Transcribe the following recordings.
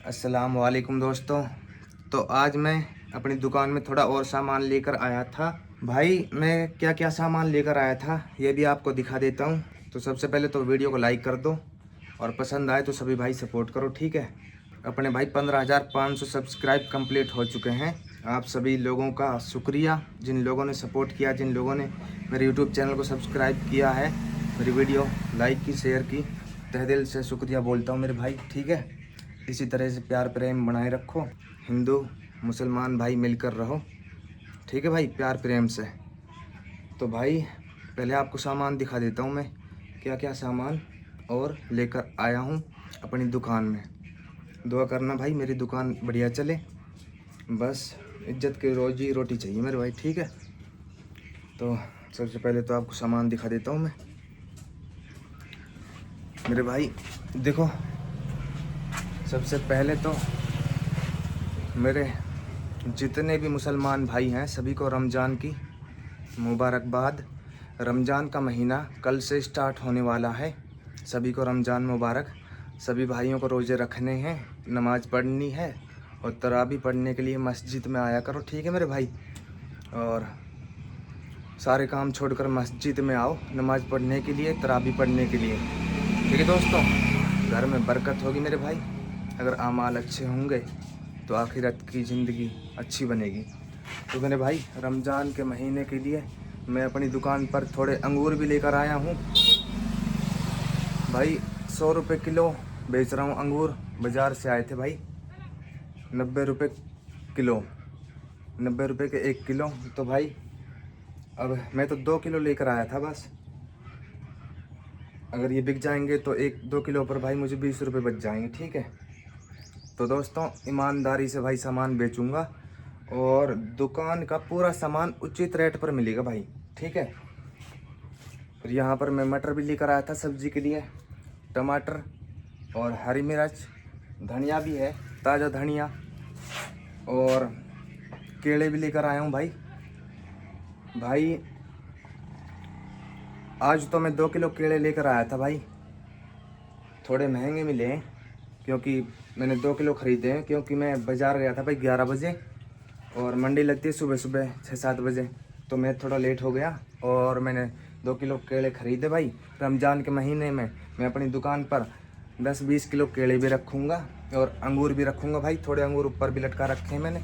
अस्सलाम वालेकुम दोस्तों। तो आज मैं अपनी दुकान में थोड़ा और सामान लेकर आया था। भाई मैं क्या क्या सामान लेकर आया था ये भी आपको दिखा देता हूँ। तो सबसे पहले तो वीडियो को लाइक कर दो और पसंद आए तो सभी भाई सपोर्ट करो, ठीक है। अपने भाई 15,500 सब्सक्राइब कंप्लीट हो चुके हैं। आप सभी लोगों का शुक्रिया, जिन लोगों ने सपोर्ट किया, जिन लोगों ने मेरे यूट्यूब चैनल को सब्सक्राइब किया है, मेरी वीडियो लाइक की, शेयर की, तहे दिल से शुक्रिया बोलता हूँ मेरे भाई, ठीक है। इसी तरह से प्यार प्रेम बनाए रखो, हिंदू मुसलमान भाई मिलकर रहो, ठीक है भाई, प्यार प्रेम से। तो भाई पहले आपको सामान दिखा देता हूँ मैं क्या क्या सामान और लेकर आया हूँ अपनी दुकान में। दुआ करना भाई मेरी दुकान बढ़िया चले, बस इज्जत की रोजी रोटी चाहिए मेरे भाई, ठीक है। तो सबसे पहले तो आपको सामान दिखा देता हूँ मैं मेरे भाई। देखो, सबसे पहले तो मेरे जितने भी मुसलमान भाई हैं सभी को रमज़ान की मुबारकबाद। रमज़ान का महीना कल से स्टार्ट होने वाला है, सभी को रमज़ान मुबारक। सभी भाइयों को रोज़े रखने हैं, नमाज़ पढ़नी है और तरावी पढ़ने के लिए मस्जिद में आया करो, ठीक है मेरे भाई। और सारे काम छोड़कर मस्जिद में आओ नमाज़ पढ़ने के लिए, तरावी पढ़ने के लिए, ठीक है दोस्तों। घर में बरकत होगी मेरे भाई, अगर आमाल अच्छे होंगे तो आखिरत की ज़िंदगी अच्छी बनेगी। तो मेरे भाई रमज़ान के महीने के लिए मैं अपनी दुकान पर थोड़े अंगूर भी लेकर आया हूँ भाई। 100 रुपये किलो बेच रहा हूँ अंगूर, बाज़ार से आए थे भाई 90 रुपये किलो, 90 रुपये के 1 किलो। तो भाई अब मैं तो 2 किलो लेकर आया था बस, अगर ये बिक जाएंगे तो 1-2 किलो पर भाई मुझे 20 रुपये बच जाएंगे, ठीक है। तो दोस्तों ईमानदारी से भाई सामान बेचूंगा और दुकान का पूरा सामान उचित रेट पर मिलेगा भाई, ठीक है। फिर यहाँ पर मैं मटर भी लेकर आया था सब्जी के लिए, टमाटर और हरी मिर्च, धनिया भी है, ताज़ा धनिया, और केले भी लेकर आया हूँ भाई। भाई आज तो मैं 2 किलो केले लेकर आया था भाई, थोड़े महंगे मिले हैं क्योंकि मैंने 2 किलो ख़रीदे हैं, क्योंकि मैं बाज़ार गया था भाई 11 बजे और मंडी लगती है सुबह सुबह 6-7 बजे, तो मैं थोड़ा लेट हो गया और मैंने 2 किलो केले ख़रीदे भाई। रमज़ान के महीने में मैं अपनी दुकान पर 10-20 किलो केले भी रखूँगा और अंगूर भी रखूँगा भाई। थोड़े अंगूर ऊपर भी लटका रखे हैं मैंने,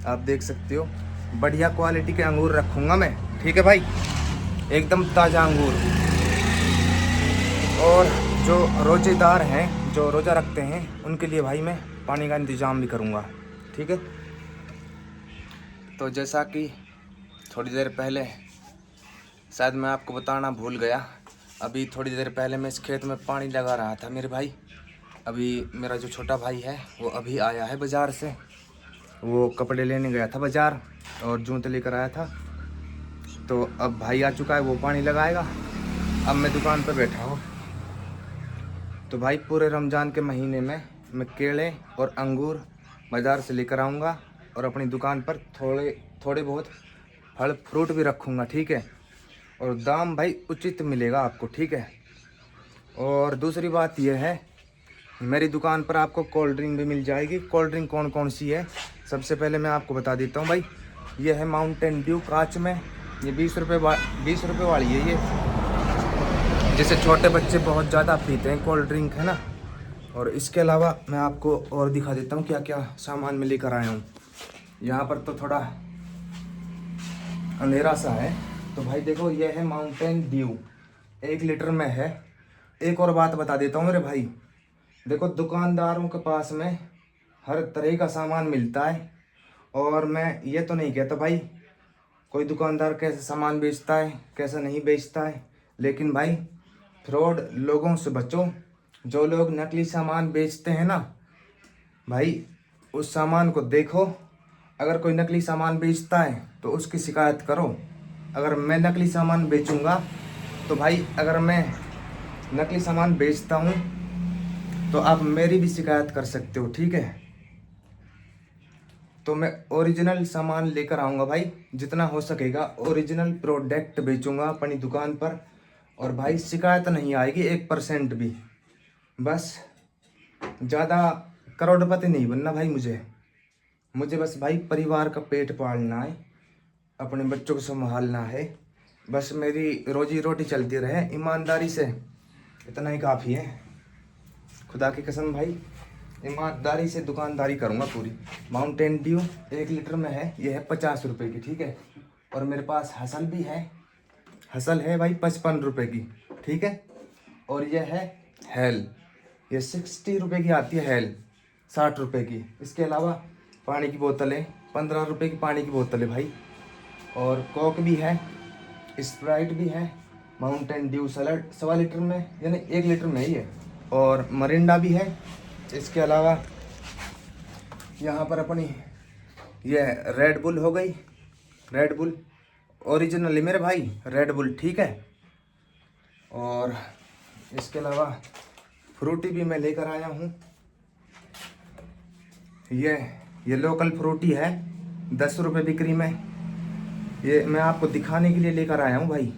आप देख सकते हो। बढ़िया क्वालिटी के अंगूर रखूँगा मैं, ठीक है भाई, एकदम ताज़ा अंगूर। और जो रोज़ेदार हैं, जो रोज़ा रखते हैं, उनके लिए भाई मैं पानी का इंतज़ाम भी करूँगा, ठीक है। तो जैसा कि थोड़ी देर पहले शायद मैं आपको बताना भूल गया, अभी थोड़ी देर पहले मैं इस खेत में पानी लगा रहा था मेरे भाई। अभी मेरा जो छोटा भाई है वो अभी आया है बाज़ार से, वो कपड़े लेने गया था बाज़ार और जूते लेकर आया था। तो अब भाई आ चुका है, वो पानी लगाएगा, अब मैं दुकान पर बैठा हूँ। तो भाई पूरे रमज़ान के महीने में मैं केले और अंगूर बाज़ार से लेकर आऊँगा और अपनी दुकान पर थोड़े बहुत फल फ्रूट भी रखूँगा, ठीक है। और दाम भाई उचित मिलेगा आपको, ठीक है। और दूसरी बात यह है, मेरी दुकान पर आपको कोल्ड ड्रिंक भी मिल जाएगी। कोल्ड ड्रिंक कौन कौन सी है सबसे पहले मैं आपको बता देता हूँ भाई। ये है माउंटेन ड्यू कांच में, ये 20 रुपये वाली है ये, जैसे छोटे बच्चे बहुत ज़्यादा पीते हैं कोल्ड ड्रिंक, है ना। और इसके अलावा मैं आपको और दिखा देता हूँ क्या क्या सामान मैं लेकर आया हूँ। यहाँ पर तो थोड़ा अंधेरा सा है, तो भाई देखो ये है माउंटेन ड्यू, 1 लीटर में है। एक और बात बता देता हूँ मेरे भाई, देखो दुकानदारों के पास में हर तरह का सामान मिलता है, और मैं ये तो नहीं कहता भाई कोई दुकानदार कैसे सामान बेचता है कैसा नहीं बेचता है, लेकिन भाई फ्रॉड लोगों से बचो। जो लोग नकली सामान बेचते हैं ना भाई, उस सामान को देखो, अगर कोई नकली सामान बेचता है तो उसकी शिकायत करो। अगर मैं नकली सामान बेचूंगा तो भाई, अगर मैं नकली सामान बेचता हूँ तो आप मेरी भी शिकायत कर सकते हो, ठीक है। तो मैं ओरिजिनल सामान लेकर आऊँगा भाई, जितना हो सकेगा ओरिजिनल प्रोडक्ट बेचूंगा अपनी दुकान पर, और भाई शिकायत नहीं आएगी 1% भी। बस ज़्यादा करोड़पति नहीं बनना भाई मुझे बस भाई परिवार का पेट पालना है, अपने बच्चों को संभालना है, बस मेरी रोजी रोटी चलती रहे ईमानदारी से, इतना ही काफ़ी है। खुदा की कसम भाई ईमानदारी से दुकानदारी करूँगा पूरी। माउंटेन ड्यू 1 लीटर में है, ये है 50 रुपये की, ठीक है। और मेरे पास हसल भी है, हसल है भाई 55 रुपये की, ठीक है। और ये है हेल, ये 60 रुपये की आती है हेल, 60 रुपये की। इसके अलावा पानी की बोतलें 15 रुपये की पानी की बोतल है भाई। और कोक भी है, स्प्राइट भी है, माउंटेन ड्यू सलाड 1.25 लीटर में, यानी 1 लीटर में ही है। और मरिंडा भी है। इसके अलावा यहाँ पर अपनी ये रेड बुल हो गई, रेड बुल ओरिजिनल है मेरे भाई, रेड बुल, ठीक है। और इसके अलावा फ्रूटी भी मैं लेकर आया हूँ, ये लोकल फ्रूटी है, 10 रुपये बिक्री में। ये मैं आपको दिखाने के लिए लेकर आया हूँ भाई।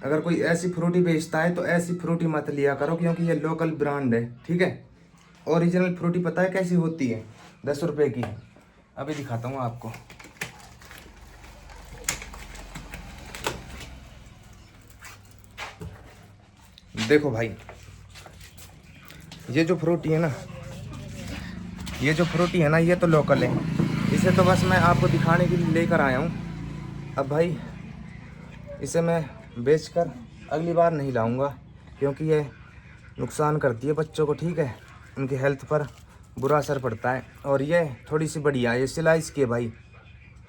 अगर कोई ऐसी फ्रूटी बेचता है तो ऐसी फ्रूटी मत लिया करो, क्योंकि ये लोकल ब्रांड है, ठीक है। ओरिजिनल फ्रूटी पता है कैसी होती है? 10 रुपये की। अभी दिखाता हूँ आपको। देखो भाई, ये जो फ्रूटी है ना, ये तो लोकल है। इसे तो बस मैं आपको दिखाने के लिए लेकर आया हूँ। अब भाई इसे मैं बेचकर अगली बार नहीं लाऊंगा, क्योंकि ये नुकसान करती है बच्चों को, ठीक है। उनकी हेल्थ पर बुरा असर पड़ता है। और ये थोड़ी सी बढ़िया है, ये स्लाइस की है भाई,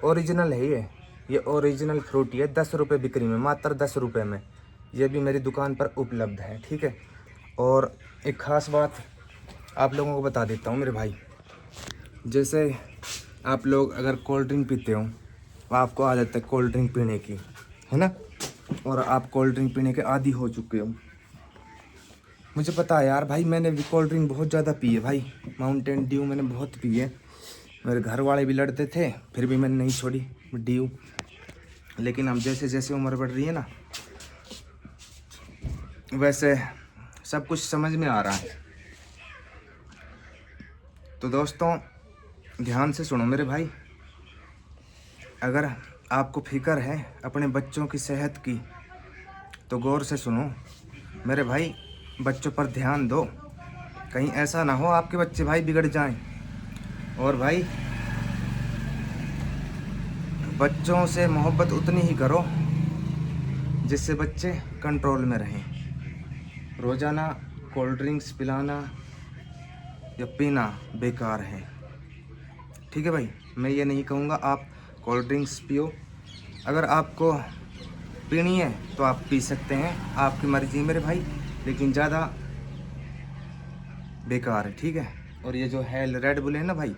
ओरिजिनल है ये ओरिजिनल फ्रूटी है। 10 रुपये बिक्री में, मात्र 10 रुपये में। ये भी मेरी दुकान पर उपलब्ध है, ठीक है। और एक ख़ास बात आप लोगों को बता देता हूँ मेरे भाई, जैसे आप लोग अगर कोल्ड ड्रिंक पीते हो, आपको आदत है कोल्ड ड्रिंक पीने की, है ना, और आप कोल्ड ड्रिंक पीने के आदी हो चुके हो। मुझे पता है यार भाई, मैंने भी कोल्ड ड्रिंक बहुत ज़्यादा पी है भाई, माउंटेन ड्यू मैंने बहुत पी है। मेरे घर वाले भी लड़ते थे, फिर भी मैंने नहीं छोड़ी ड्यू। लेकिन अब जैसे जैसे उम्र बढ़ रही है ना, वैसे सब कुछ समझ में आ रहा है। तो दोस्तों ध्यान से सुनो मेरे भाई, अगर आपको फिक्र है अपने बच्चों की सेहत की तो गौर से सुनो मेरे भाई, बच्चों पर ध्यान दो। कहीं ऐसा ना हो आपके बच्चे भाई बिगड़ जाएं। और भाई बच्चों से मोहब्बत उतनी ही करो जिससे बच्चे कंट्रोल में रहें। रोज़ाना कोल्ड ड्रिंक्स पिलाना या पीना बेकार है, ठीक है भाई। मैं ये नहीं कहूँगा आप कोल्ड ड्रिंक्स पियो, अगर आपको पीनी है तो आप पी सकते हैं, आपकी मर्ज़ी मेरे भाई, लेकिन ज़्यादा बेकार है, ठीक है। और ये जो है रेड बुल है ना भाई,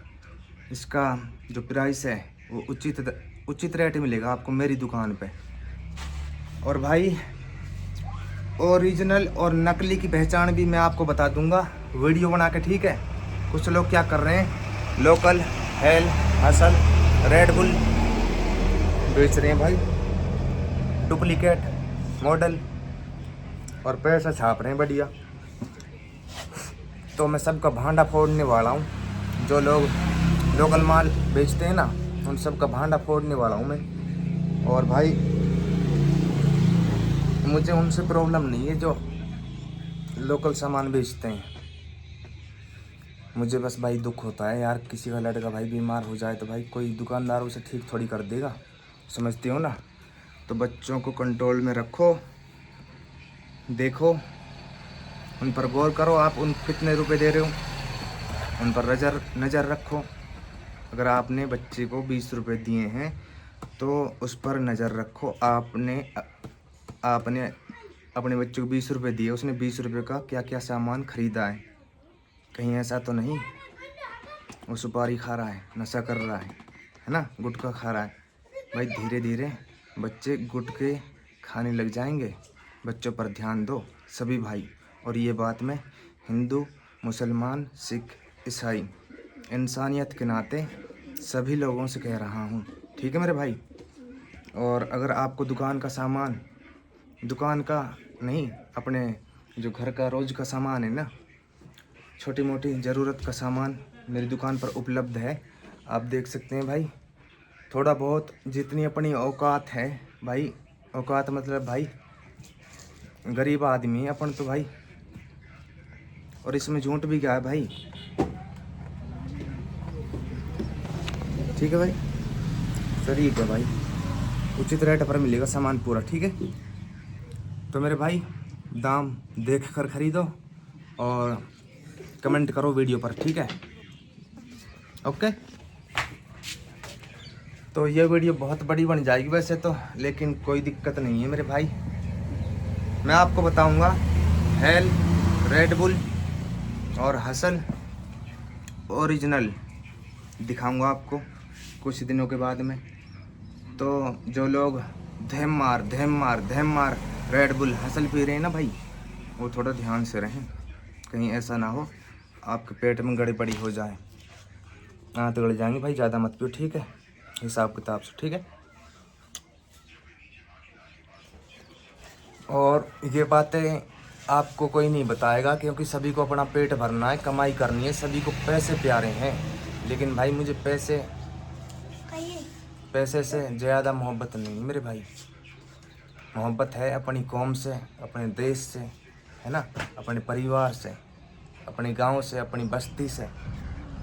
इसका जो प्राइस है वो उचित रेट मिलेगा आपको मेरी दुकान पे। और भाई ओरिजिनल और नकली की पहचान भी मैं आपको बता दूंगा वीडियो बना के, ठीक है। कुछ लोग क्या कर रहे हैं, local hello, hustle, red bull बेच रहे हैं भाई, डुप्लीकेट मॉडल, और पैसा छाप रहे हैं बढ़िया। तो मैं सबका भांडा फोड़ने वाला हूँ। जो लोग लोकल माल बेचते हैं ना, उन सबका भांडा फोड़ने वाला हूँ मैं। और भाई मुझे उनसे प्रॉब्लम नहीं है जो लोकल सामान बेचते हैं। मुझे बस भाई दुख होता है यार, किसी का लड़का भाई बीमार हो जाए तो भाई कोई दुकानदार उसे ठीक थोड़ी कर देगा, समझते हो ना। तो बच्चों को कंट्रोल में रखो, देखो उन पर गौर करो, आप उन कितने रुपए दे रहे हो उन पर नज़र रखो। अगर आपने बच्चे को 20 रुपये दिए हैं तो उस पर नज़र रखो। आपने अपने बच्चे को 20 रुपये दिए, उसने 20 रुपये का क्या क्या सामान ख़रीदा है। कहीं ऐसा तो नहीं वो सुपारी खा रहा है, नशा कर रहा है ना, गुटखा खा रहा है। भाई धीरे धीरे बच्चे गुटखे खाने लग जाएंगे। बच्चों पर ध्यान दो सभी भाई। और ये बात मैं हिंदू, मुसलमान, सिख, ईसाई, इंसानियत के नाते सभी लोगों से कह रहा हूँ, ठीक है मेरे भाई। और अगर आपको दुकान का सामान, दुकान का नहीं, अपने जो घर का रोज़ का सामान है ना, छोटी मोटी ज़रूरत का सामान मेरी दुकान पर उपलब्ध है। आप देख सकते हैं भाई, थोड़ा बहुत जितनी अपनी औकात है भाई, औकात मतलब भाई गरीब आदमी है अपन तो भाई, और इसमें झूठ भी क्या है भाई, ठीक है भाई, शरीफ है भाई, उचित रेट पर मिलेगा सामान पूरा, ठीक है। तो मेरे भाई दाम देख कर खरीदो और कमेंट करो वीडियो पर, ठीक है, ओके। तो ये वीडियो बहुत बड़ी बन जाएगी वैसे तो, लेकिन कोई दिक्कत नहीं है मेरे भाई। मैं आपको बताऊंगा हेल, रेड बुल और हसल ओरिजिनल दिखाऊंगा आपको कुछ दिनों के बाद में। तो जो लोग धैम मार रेड बुल हसल पी रहे हैं ना भाई, वो थोड़ा ध्यान से रहें, कहीं ऐसा ना हो आपके पेट में गड़बड़ी हो जाए। तो गड़ जाएंगे भाई, ज़्यादा मत पियो, ठीक है, हिसाब किताब से, ठीक है। और ये बातें आपको कोई नहीं बताएगा, क्योंकि सभी को अपना पेट भरना है, कमाई करनी है, सभी को पैसे प्यारे हैं। लेकिन भाई मुझे पैसे से ज़्यादा मोहब्बत नहीं मेरे भाई। मोहब्बत है अपनी कौम से, अपने देश से, है ना, अपने परिवार से, अपने गांव से, अपनी बस्ती से,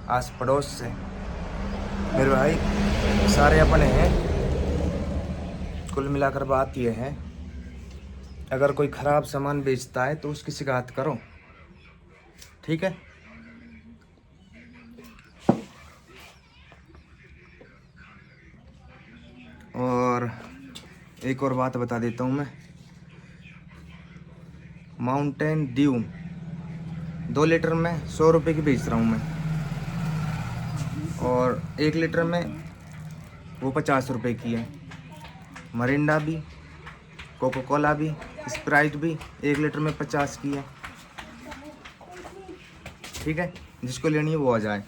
आस पड़ोस से। मेरे भाई सारे अपने हैं। कुल मिलाकर बात यह है, अगर कोई ख़राब सामान बेचता है तो उसकी शिकायत करो, ठीक है। और एक और बात बता देता हूँ मैं, माउंटेन ड्यू 2 लीटर में 100 रुपये की बेच रहा हूँ मैं, और 1 लीटर में वो 50 रुपये की है। मरिंडा भी, कोको कोला भी, स्प्राइट भी 1 लीटर में 50 की है, ठीक है। जिसको लेनी है वो आ जाए।